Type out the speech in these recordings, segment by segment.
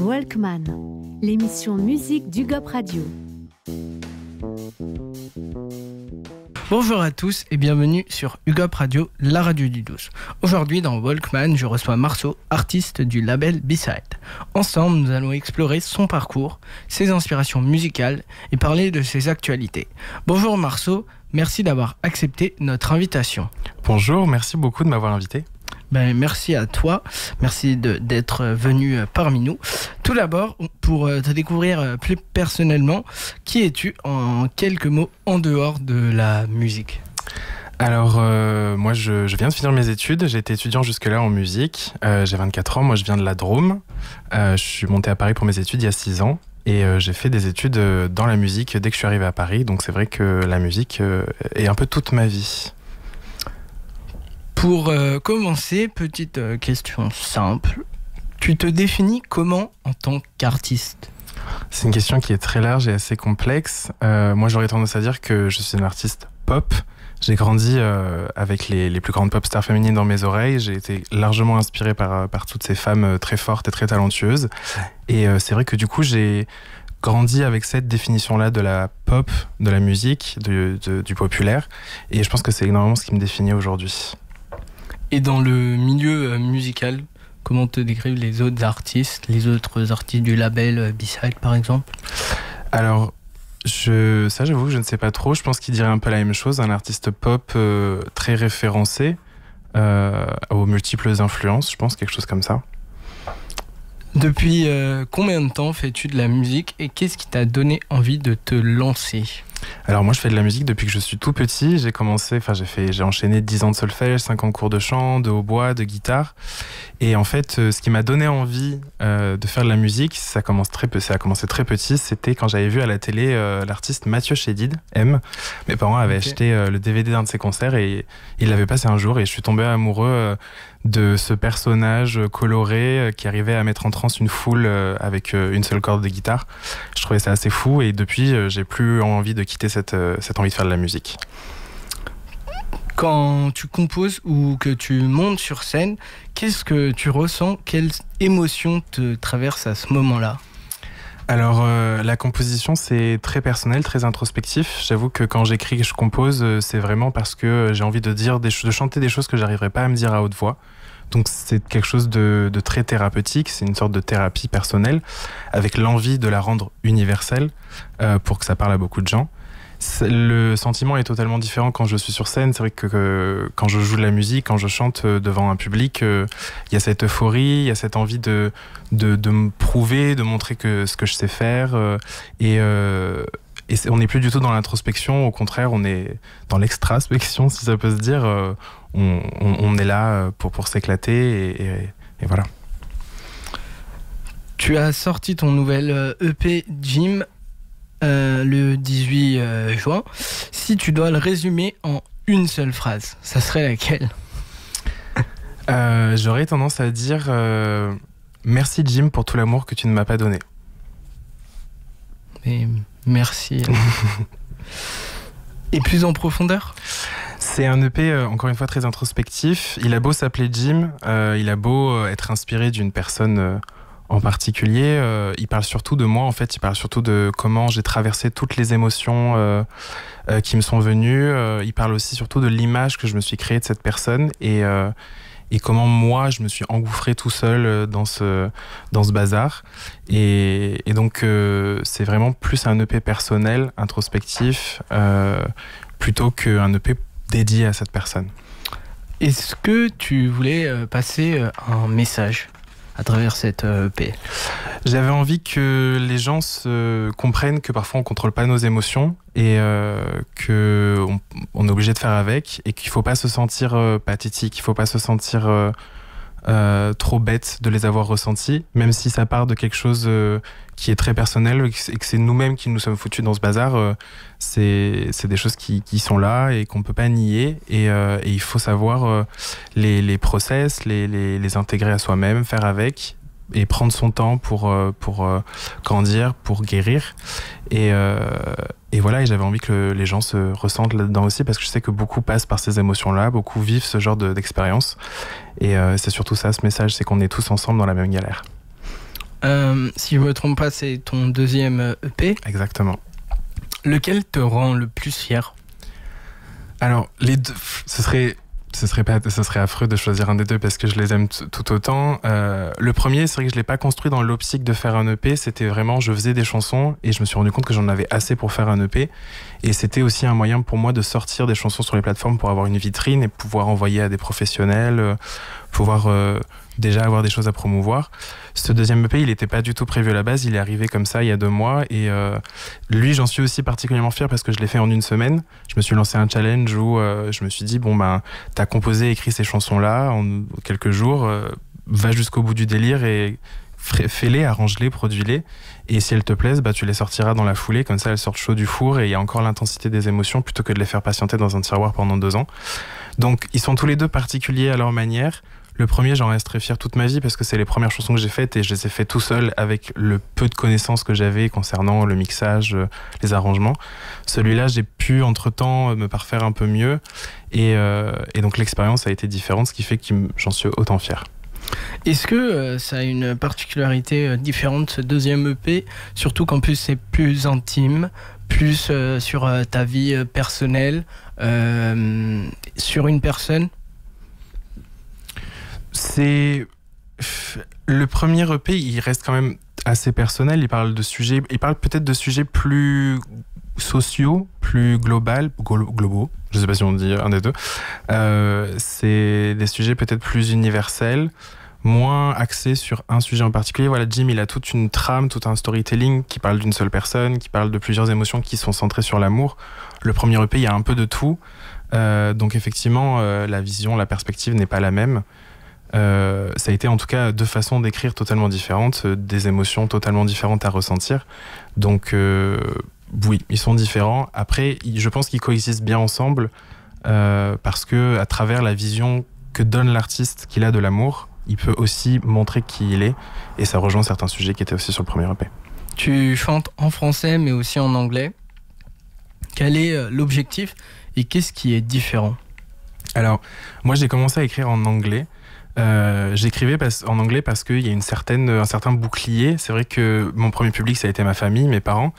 Walkman, l'émission musique d'UGOP Radio. Bonjour à tous et bienvenue sur UGOP Radio, la radio du 12. Aujourd'hui dans Walkman, je reçois Marceau, artiste du label B-Side. Ensemble, nous allons explorer son parcours, ses inspirations musicales et parler de ses actualités. Bonjour Marceau, merci d'avoir accepté notre invitation. Bonjour, merci beaucoup de m'avoir invité. Merci à toi, merci d'être venu parmi nous. Tout d'abord, pour te découvrir plus personnellement, qui es-tu en quelques mots en dehors de la musique ? Alors, moi je viens de finir mes études, j'ai été étudiant jusque-là en musique, j'ai 24 ans, moi je viens de la Drôme, je suis monté à Paris pour mes études il y a 6 ans. Et j'ai fait des études dans la musique dès que je suis arrivé à Paris, donc c'est vrai que la musique est un peu toute ma vie. Pour commencer, petite question simple. Tu te définis comment en tant qu'artiste ? C'est une question qui est très large et assez complexe. Moi, j'aurais tendance à dire que je suis un artiste pop. J'ai grandi avec les plus grandes pop stars féminines dans mes oreilles. J'ai été largement inspiré par toutes ces femmes très fortes et très talentueuses. Et c'est vrai que du coup, j'ai grandi avec cette définition-là de la pop, de la musique, du populaire. Et je pense que c'est énormément ce qui me définit aujourd'hui. Et dans le milieu musical, comment te décrivent les autres artistes du label B-Side par exemple ? Alors, j'avoue que je ne sais pas trop. Je pense qu'il dirait un peu la même chose. Un artiste pop très référencé, aux multiples influences, je pense, quelque chose comme ça. Depuis combien de temps fais-tu de la musique et qu'est-ce qui t'a donné envie de te lancer ? Alors moi je fais de la musique depuis que je suis tout petit. J'ai enchaîné 10 ans de solfège, 5 ans de cours de chant, de hautbois, de guitare. Et en fait, ce qui m'a donné envie de faire de la musique, ça a commencé très petit. C'était quand j'avais vu à la télé l'artiste Mathieu Chédid, M. Mes parents avaient acheté le DVD d'un de ses concerts et ils l'avaient passé un jour et je suis tombé amoureux de ce personnage coloré qui arrivait à mettre en transe une foule avec une seule corde de guitare. Je trouvais ça assez fou et depuis, j'ai plus envie de quitter cette envie de faire de la musique. Quand tu composes ou que tu montes sur scène, qu'est-ce que tu ressens ? Quelles émotions te traversent à ce moment-là ? Alors, la composition, c'est très personnel, très introspectif. J'avoue que quand j'écris, que je compose, c'est vraiment parce que j'ai envie de chanter des choses que j'arriverais pas à me dire à haute voix. Donc, c'est quelque chose de très thérapeutique. C'est une sorte de thérapie personnelle avec l'envie de la rendre universelle pour que ça parle à beaucoup de gens. Le sentiment est totalement différent quand je suis sur scène. C'est vrai que quand je joue de la musique, quand je chante devant un public, il y a cette euphorie, il y a cette envie de me prouver, de montrer ce que je sais faire. Et on n'est plus du tout dans l'introspection, au contraire, on est dans l'extraspection, si ça peut se dire. On est là pour s'éclater et voilà. Tu as sorti ton nouvel EP Jim le 18 juin. Si tu dois le résumer en une seule phrase, ça serait laquelle ? J'aurais tendance à dire merci Jim pour tout l'amour que tu ne m'as pas donné. Et merci. Et plus en profondeur ? C'est un EP, encore une fois, très introspectif. Il a beau s'appeler Jim, il a beau être inspiré d'une personne en particulier, il parle surtout de moi, en fait. Il parle surtout de comment j'ai traversé toutes les émotions qui me sont venues. Il parle aussi surtout de l'image que je me suis créée de cette personne et comment moi, je me suis engouffré tout seul dans ce bazar. Et donc, c'est vraiment plus un EP personnel, introspectif, plutôt qu'un EP dédié à cette personne. Est-ce que tu voulais passer un message à travers cette EP ? J'avais envie que les gens comprennent que parfois on contrôle pas nos émotions et qu'on est obligé de faire avec et qu'il faut pas se sentir pathétique, il faut pas se sentir trop bête de les avoir ressentis, même si ça part de quelque chose qui est très personnel et que c'est nous-mêmes qui nous sommes foutus dans ce bazar. C'est des choses qui sont là et qu'on peut pas nier et il faut savoir les process, les intégrer à soi-même, faire avec et prendre son temps pour grandir, pour guérir et voilà, et j'avais envie que les gens se ressentent là-dedans aussi parce que je sais que beaucoup passent par ces émotions-là, beaucoup vivent ce genre d'expérience et c'est surtout ça ce message, c'est qu'on est tous ensemble dans la même galère. Si je me trompe pas, c'est ton deuxième EP. Exactement. Lequel te rend le plus fier? Alors, les deux, ce serait affreux de choisir un des deux parce que je les aime tout autant. Le premier, c'est vrai que je l'ai pas construit dans l'optique de faire un EP. C'était vraiment, je faisais des chansons et je me suis rendu compte que j'en avais assez pour faire un EP. Et c'était aussi un moyen pour moi de sortir des chansons sur les plateformes pour avoir une vitrine et pouvoir envoyer à des professionnels, pouvoir déjà avoir des choses à promouvoir. Ce deuxième EP, il n'était pas du tout prévu à la base. Il est arrivé comme ça il y a 2 mois. Et lui, j'en suis aussi particulièrement fier parce que je l'ai fait en 1 semaine. Je me suis lancé un challenge où je me suis dit, bon, ben, t'as composé et écrit ces chansons-là en quelques jours. Va jusqu'au bout du délire et fais-les, arrange-les, produis-les. Et si elles te plaisent, bah, tu les sortiras dans la foulée. Comme ça, elles sortent chaud du four et il y a encore l'intensité des émotions plutôt que de les faire patienter dans un tiroir pendant 2 ans. Donc, ils sont tous les deux particuliers à leur manière. Le premier, j'en resterai fier toute ma vie parce que c'est les premières chansons que j'ai faites et je les ai faites tout seul avec le peu de connaissances que j'avais concernant le mixage, les arrangements. Celui-là, j'ai pu entre-temps me parfaire un peu mieux et donc l'expérience a été différente, ce qui fait que j'en suis autant fier. Est-ce que ça a une particularité différente, ce deuxième EP, surtout qu'en plus c'est plus intime, plus sur ta vie personnelle, sur une personne? C'est le premier EP, il reste quand même assez personnel. Il parle peut-être de sujets plus sociaux, plus globaux. Je sais pas si on dit un des deux. C'est des sujets peut-être plus universels, moins axés sur un sujet en particulier. Voilà, Jim, il a toute une trame, tout un storytelling qui parle d'une seule personne, qui parle de plusieurs émotions qui sont centrées sur l'amour. Le premier EP, il y a un peu de tout. Donc effectivement, la vision, la perspective n'est pas la même. Ça a été en tout cas 2 façons d'écrire totalement différentes, des émotions totalement différentes à ressentir. Donc oui, ils sont différents. Après, je pense qu'ils coexistent bien ensemble parce que à travers la vision que donne l'artiste qu'il a de l'amour, il peut aussi montrer qui il est. Et ça rejoint certains sujets qui étaient aussi sur le premier EP. Tu chantes en français mais aussi en anglais. Quel est l'objectif et qu'est-ce qui est différent? Alors, moi j'ai commencé à écrire en anglais. J'écrivais en anglais parce qu'il y a un certain bouclier. C'est vrai que mon premier public, ça a été ma famille, mes parents.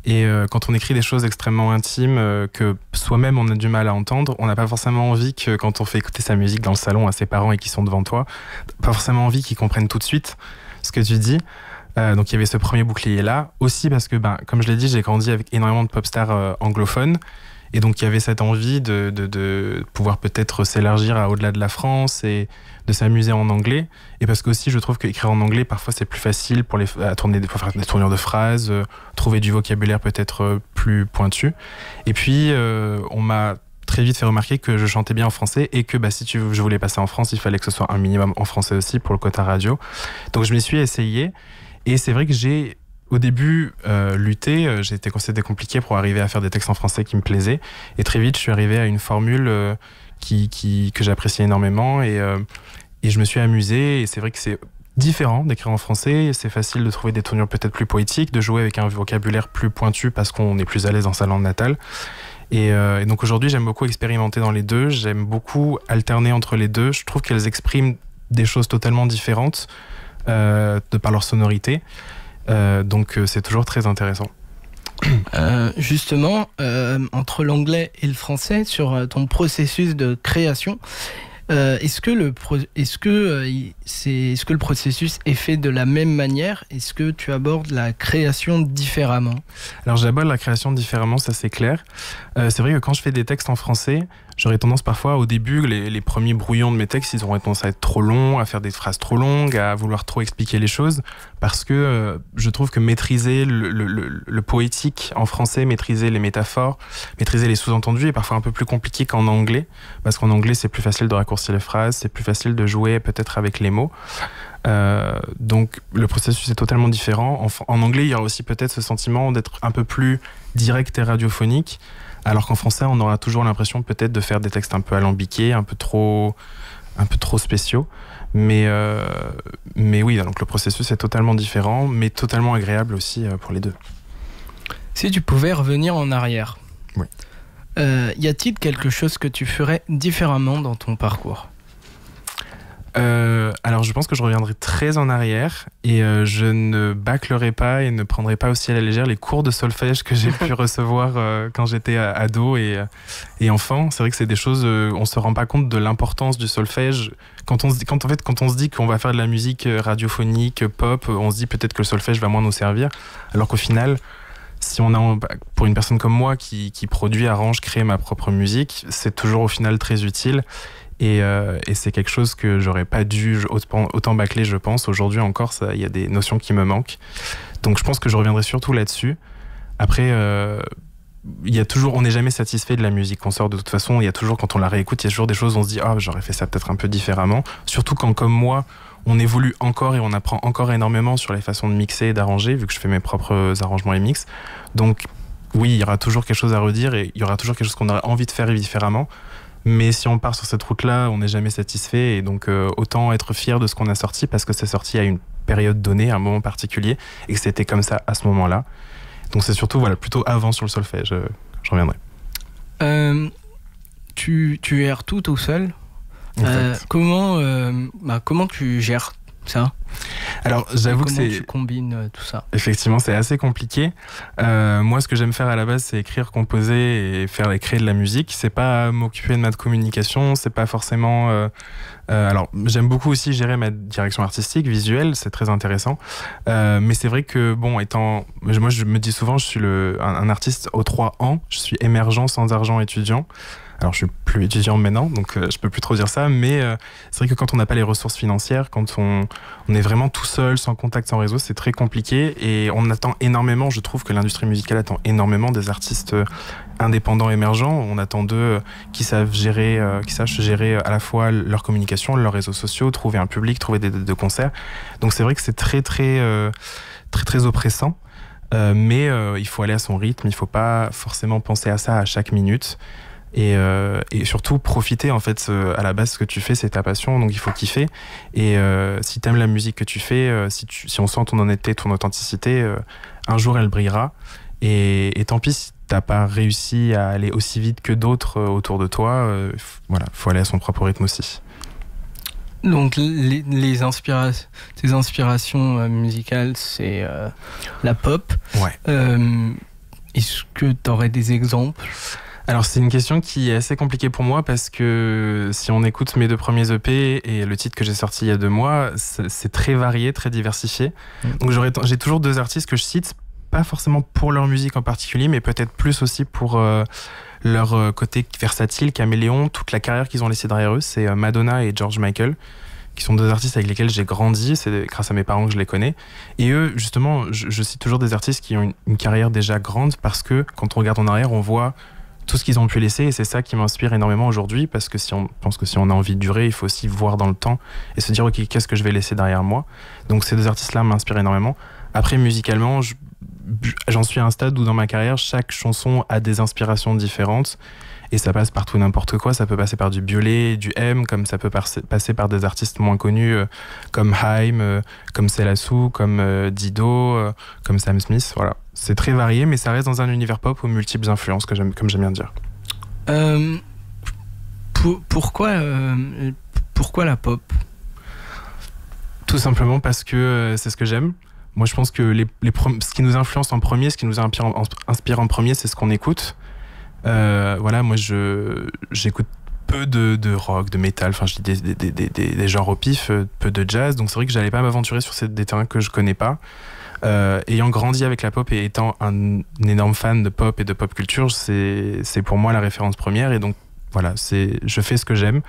Et quand on écrit des choses extrêmement intimes que soi-même on a du mal à entendre, on n'a pas forcément envie que quand on fait écouter sa musique dans le salon à ses parents et qui sont devant toi, pas forcément envie qu'ils comprennent tout de suite ce que tu dis. Donc il y avait ce premier bouclier-là. Aussi parce que, comme je l'ai dit, j'ai grandi avec énormément de pop stars anglophones. Et donc il y avait cette envie de pouvoir peut-être s'élargir à au-delà de la France et de s'amuser en anglais. Et parce que aussi je trouve qu'écrire en anglais parfois c'est plus facile pour faire des tournures de phrases, trouver du vocabulaire peut-être plus pointu. Et puis on m'a très vite fait remarquer que je chantais bien en français et que si je voulais passer en France, il fallait que ce soit un minimum en français aussi pour le quota radio. Donc je m'y suis essayé et c'est vrai que j'ai au début lutté, c'était compliqué pour arriver à faire des textes en français qui me plaisaient et très vite je suis arrivé à une formule que j'appréciais énormément et je me suis amusé et c'est vrai que c'est différent d'écrire en français, c'est facile de trouver des tournures peut-être plus poétiques, de jouer avec un vocabulaire plus pointu parce qu'on est plus à l'aise dans sa langue natale. Et donc aujourd'hui j'aime beaucoup expérimenter dans les deux, j'aime beaucoup alterner entre les deux, je trouve qu'elles expriment des choses totalement différentes de par leur sonorité, donc c'est toujours très intéressant. Justement, entre l'anglais et le français, sur ton processus de création, est-ce que le processus est fait de la même manière? Est-ce que tu abordes la création différemment? Alors j'aborde la création différemment, ça c'est clair. C'est vrai que quand je fais des textes en français, j'aurais tendance parfois au début, les premiers brouillons de mes textes, ils auraient tendance à être trop longs, à faire des phrases trop longues, à vouloir trop expliquer les choses, parce que je trouve que maîtriser le poétique en français, maîtriser les métaphores, maîtriser les sous-entendus est parfois un peu plus compliqué qu'en anglais, parce qu'en anglais c'est plus facile de raccourcir les phrases, c'est plus facile de jouer peut-être avec les mots. Donc le processus est totalement différent. En anglais, il y aura aussi peut-être ce sentiment d'être un peu plus direct et radiophonique, alors qu'en français, on aura toujours l'impression peut-être de faire des textes un peu alambiqués, un peu trop spéciaux. Mais oui, donc le processus est totalement différent, mais totalement agréable aussi pour les deux. Si tu pouvais revenir en arrière, oui. Y a-t-il quelque chose que tu ferais différemment dans ton parcours ? Alors je pense que je reviendrai très en arrière et je ne bâclerai pas et ne prendrai pas aussi à la légère les cours de solfège que j'ai pu recevoir quand j'étais ado et enfant. C'est vrai que c'est des choses, on se rend pas compte de l'importance du solfège. Quand on se dit qu'on va faire de la musique radiophonique, pop, on se dit peut-être que le solfège va moins nous servir, alors qu'au final, si on a, pour une personne comme moi qui produit, arrange, crée ma propre musique, c'est toujours au final très utile. Et c'est quelque chose que j'aurais pas dû autant bâcler, je pense. Aujourd'hui encore, il y a des notions qui me manquent. Donc je pense que je reviendrai surtout là-dessus. Après, il y a toujours, on n'est jamais satisfait de la musique qu'on sort de toute façon. Il y a toujours, quand on la réécoute, il y a toujours des choses où on se dit ah, j'aurais fait ça peut-être un peu différemment. Surtout quand, comme moi, on évolue encore et on apprend encore énormément sur les façons de mixer et d'arranger, vu que je fais mes propres arrangements et mix. Donc oui, il y aura toujours quelque chose à redire et il y aura toujours quelque chose qu'on aurait envie de faire différemment. Mais si on part sur cette route-là, on n'est jamais satisfait et donc autant être fier de ce qu'on a sorti parce que c'est sorti à une période donnée, à un moment particulier et que c'était comme ça à ce moment-là. Donc c'est surtout plutôt avant sur le solfège, je reviendrai. Tu erres tout seul. Comment tu gères ça? Alors j'avoue que comment tu combines tout ça? Effectivement, c'est assez compliqué. Moi, ce que j'aime faire à la base, c'est écrire, composer et créer de la musique. C'est pas m'occuper de ma communication, c'est pas forcément. Alors, j'aime beaucoup aussi gérer ma direction artistique, visuelle, c'est très intéressant. Mais c'est vrai que moi, je me dis souvent, je suis un artiste aux 3 ans. Je suis émergent, sans argent, étudiant. Alors, je suis plus étudiant maintenant, donc je peux plus trop dire ça, mais c'est vrai que quand on n'a pas les ressources financières, quand on est vraiment tout seul, sans contact, sans réseau, c'est très compliqué et on attend énormément, je trouve que l'industrie musicale attend énormément des artistes indépendants émergents. On attend d'eux qui sachent gérer à la fois leur communication, leurs réseaux sociaux, trouver un public, trouver des dates de concerts. Donc c'est vrai que c'est très oppressant. Mais il faut aller à son rythme, il faut pas forcément penser à ça à chaque minute. Et surtout profiter en fait, à la base ce que tu fais c'est ta passion, donc il faut kiffer et si t'aimes la musique que tu fais, si on sent ton honnêteté, ton authenticité, un jour elle brillera et tant pis si t'as pas réussi à aller aussi vite que d'autres autour de toi, faut aller à son propre rythme aussi. Donc tes inspirations musicales c'est la pop. Ouais. Est-ce que t'aurais des exemples? Alors c'est une question qui est assez compliquée pour moi parce que si on écoute mes 2 premiers EP et le titre que j'ai sorti il y a 2 mois, c'est très varié, très diversifié. Donc j'ai toujours 2 artistes que je cite, pas forcément pour leur musique en particulier, mais peut-être plus aussi pour leur côté versatile, caméléon, toute la carrière qu'ils ont laissée derrière eux. C'est Madonna et George Michael, qui sont 2 artistes avec lesquels j'ai grandi, c'est grâce à mes parents que je les connais. Et eux, justement, je cite toujours des artistes qui ont une carrière déjà grande parce que quand on regarde en arrière, on voit tout ce qu'ils ont pu laisser et c'est ça qui m'inspire énormément aujourd'hui parce que si on a envie de durer, il faut aussi voir dans le temps et se dire ok, qu'est-ce que je vais laisser derrière moi. Donc ces 2 artistes-là m'inspirent énormément. Après musicalement, j'en suis à un stade où dans ma carrière, chaque chanson a des inspirations différentes et ça passe par tout et n'importe quoi. Ça peut passer par du Biolay, du M, comme ça peut passer par des artistes moins connus comme Haim, comme Selassou, comme Dido, comme Sam Smith. Voilà, c'est très varié, mais ça reste dans un univers pop aux multiples influences, comme j'aime bien dire. Pourquoi la pop? Tout simplement parce que c'est ce que j'aime. Moi, je pense que ce qui nous influence en premier, ce qui nous inspire en premier, c'est ce qu'on écoute. Moi j'écoute peu de rock, de métal, enfin je dis des genres au pif, peu de jazz, donc c'est vrai que j'allais pas m'aventurer sur des terrains que je connais pas. Ayant grandi avec la pop et étant un énorme fan de pop et de pop culture, c'est pour moi la référence première et donc voilà, je fais ce que j'aime.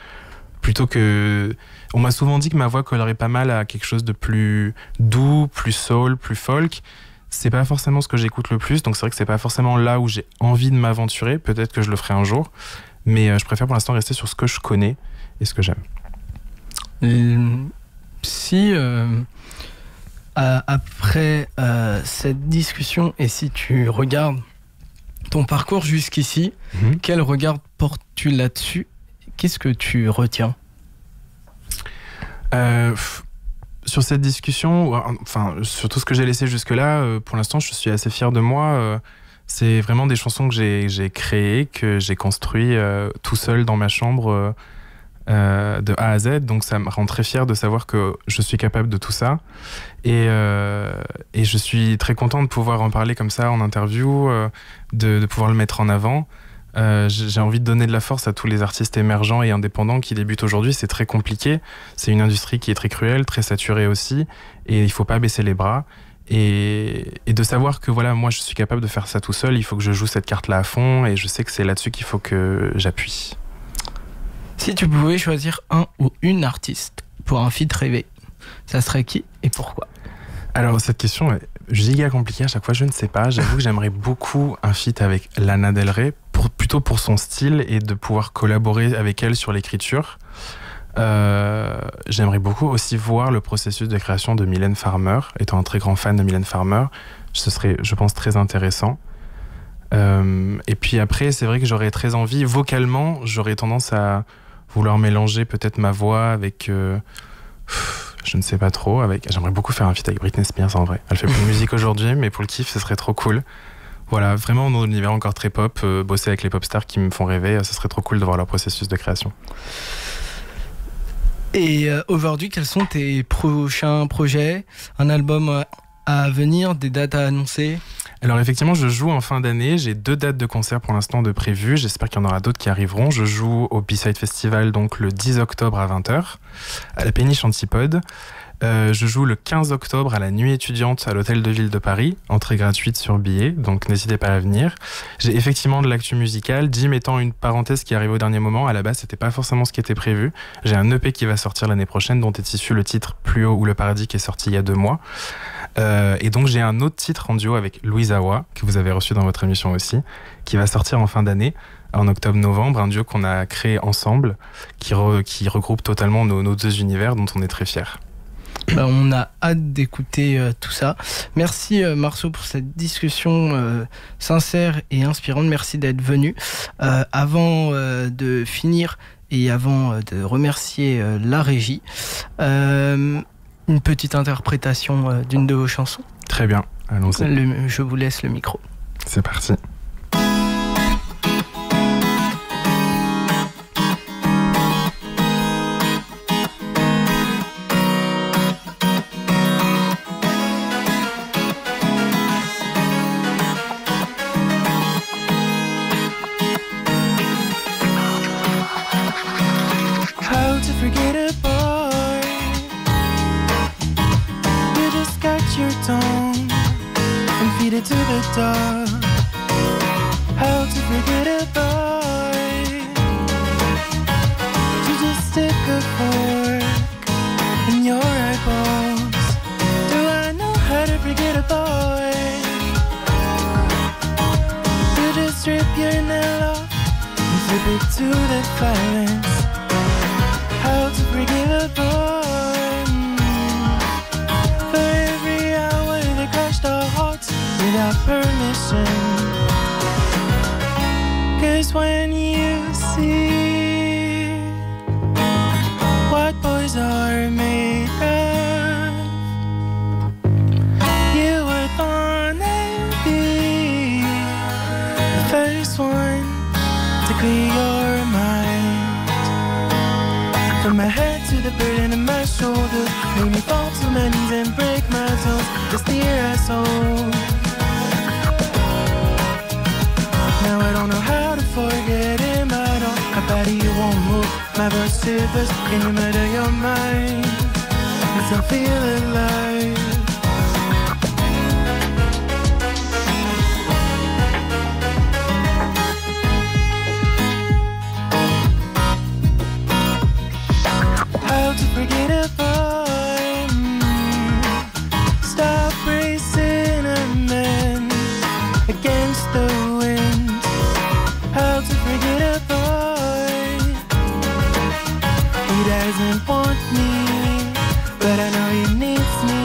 Plutôt que... On m'a souvent dit que ma voix collerait pas mal à quelque chose de plus doux, plus soul, plus folk. C'est pas forcément ce que j'écoute le plus, donc c'est vrai que c'est pas forcément là où j'ai envie de m'aventurer. Peut-être que je le ferai un jour, mais je préfère pour l'instant rester sur ce que je connais et ce que j'aime. Si après cette discussion et si tu regardes ton parcours jusqu'ici, quel regard portes-tu là-dessus? Qu'est-ce que tu retiens? Sur cette discussion, enfin, sur tout ce que j'ai laissé jusque-là, pour l'instant, je suis assez fier de moi. C'est vraiment des chansons que j'ai créées, que j'ai construites tout seul dans ma chambre de A à Z. Donc ça me rend très fier de savoir que je suis capable de tout ça. Et je suis très content de pouvoir en parler comme ça en interview, de pouvoir le mettre en avant. J'ai envie de donner de la force à tous les artistes émergents et indépendants qui débutent aujourd'hui. C'est très compliqué. C'est une industrie qui est très cruelle, très saturée aussi. Et il ne faut pas baisser les bras. Et de savoir que voilà, moi je suis capable de faire ça tout seul, il faut que je joue cette carte-là à fond et je sais que c'est là-dessus qu'il faut que j'appuie. Si tu pouvais choisir un ou une artiste pour un feat rêvé, ça serait qui et pourquoi ? Alors cette question est giga compliquée à chaque fois, je ne sais pas. J'avoue que j'aimerais beaucoup un feat avec Lana Del Rey, plutôt pour son style et de pouvoir collaborer avec elle sur l'écriture. J'aimerais beaucoup aussi voir le processus de création de Mylène Farmer. Étant un très grand fan de Mylène Farmer, ce serait, je pense, très intéressant. Et puis après, c'est vrai que j'aurais très envie, vocalement, j'aurais tendance à vouloir mélanger peut-être ma voix avec... je ne sais pas trop. J'aimerais beaucoup faire un feat avec Britney Spears en vrai. Elle fait plus de musique aujourd'hui, mais pour le kiff, ce serait trop cool. Voilà, vraiment dans un univers encore très pop, bosser avec les pop stars qui me font rêver, ce serait trop cool de voir leur processus de création. Et aujourd'hui, quels sont tes prochains projets ? Un album à venir, des dates à annoncer ? Alors effectivement, je joue en fin d'année. J'ai 2 dates de concert pour l'instant de prévues. J'espère qu'il y en aura d'autres qui arriveront. Je joue au B-Side Festival donc le 10 octobre à 20h à la Péniche Antipode. Je joue le 15 octobre à la Nuit étudiante à l'Hôtel de Ville de Paris, entrée gratuite sur billet, donc n'hésitez pas à venir. J'ai effectivement de l'actu musicale, Jim étant une parenthèse qui arrive au dernier moment. À la base, c'était pas forcément ce qui était prévu. J'ai un EP qui va sortir l'année prochaine, dont est issu le titre Plus haut ou le paradis, qui est sorti il y a 2 mois. Et donc j'ai un autre titre en duo avec Louise Awa, que vous avez reçu dans votre émission aussi, qui va sortir en fin d'année, en octobre-novembre, un duo qu'on a créé ensemble, qui regroupe totalement nos 2 univers, dont on est très fiers. On a hâte d'écouter tout ça. Merci Marceau pour cette discussion sincère et inspirante. Merci d'être venu. Avant de finir et avant de remercier la régie, une petite interprétation d'une de vos chansons. Très bien, allons-y. Je vous laisse le micro. C'est parti. To the dark, how to forget a boy? To just stick a fork in your eyeballs. Do I know how to forget a boy? To just strip your nail off and flip it to the violence. How to forget a boy? For every hour they crushed our hearts without permission. 'Cause when you see what boys are made of, you would wanna be the first one to clear your mind. From my head to the burden of my shoulders, made me fall to my knees and break my toes. This dear asshole. Now I don't know how to forget him at all. My body won't move, my voice shivers. Can you murder your mind? I still feel alive. How to forget a boy? Stop racing a man against the wind. How to forget a boy? He doesn't want me, but I know he needs me.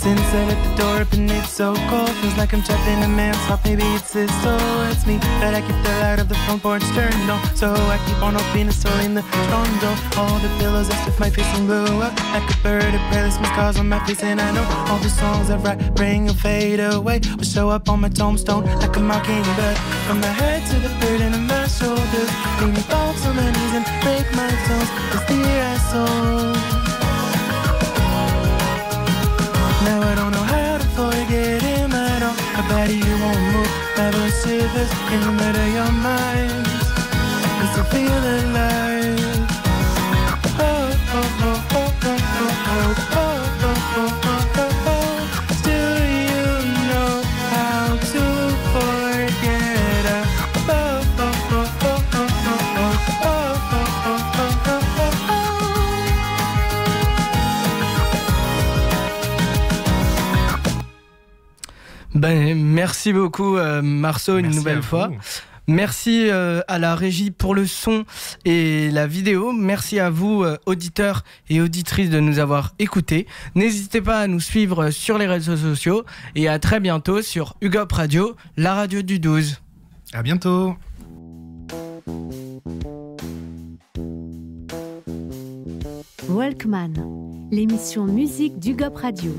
Since I let the door open, it's so cold. Feels like I'm trapped in a man's heart, maybe it's this. So it's me that I keep the light of the front porch turned on. So I keep on opening, in the strong door. All the pillows, I stuff my face and blew up like a bird. A prayerless miss scars on my face, and I know all the songs I write bring and fade away. Will show up on my tombstone like a mockingbird. From my head to the burden of my shoulders, make me fall to my knees and break my toes. It's the asshole. Now I don't know how to forget him at all. I bet you won't move, never shivers in the middle of your mind. It's a feeling like oh, oh, oh, oh, oh, oh, oh, oh, oh, oh, oh, oh. Do you know how to forget? Oh, oh, oh, oh, oh, oh, oh, oh, oh, oh, oh, oh. Ben, merci beaucoup Marceau une Merci nouvelle à fois. vous. Merci à la régie pour le son et la vidéo. Merci à vous, auditeurs et auditrices, de nous avoir écoutés. N'hésitez pas à nous suivre sur les réseaux sociaux et à très bientôt sur UGOP Radio, la radio du 12. À bientôt. Walkman, l'émission musique d'UGOP Radio.